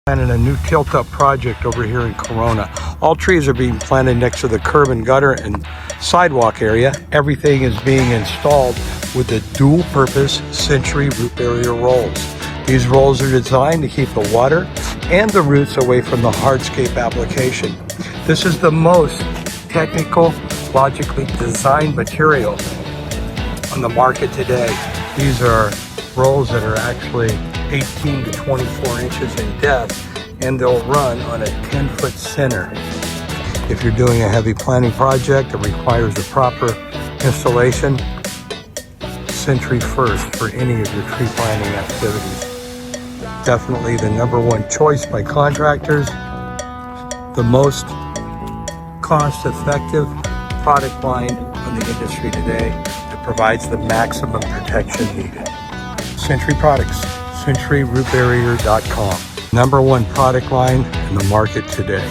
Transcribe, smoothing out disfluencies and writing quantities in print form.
Planning a new tilt-up project over here in Corona. All trees are being planted next to the curb and gutter and sidewalk area. Everything is being installed with the dual-purpose Century root barrier rolls. These rolls are designed to keep the water and the roots away from the hardscape application. This is the most technical, logically designed material on the market today. These are rolls that are actually 18 to 24 inches in depth, and they'll run on a 10-foot center. If you're doing a heavy planting project that requires a proper installation, Century first for any of your tree planting activities. Definitely the #1 choice by contractors, the most cost-effective product line on the industry today that provides the maximum protection needed. Century Products, CenturyRootBarrier.com. #1 product line in the market today.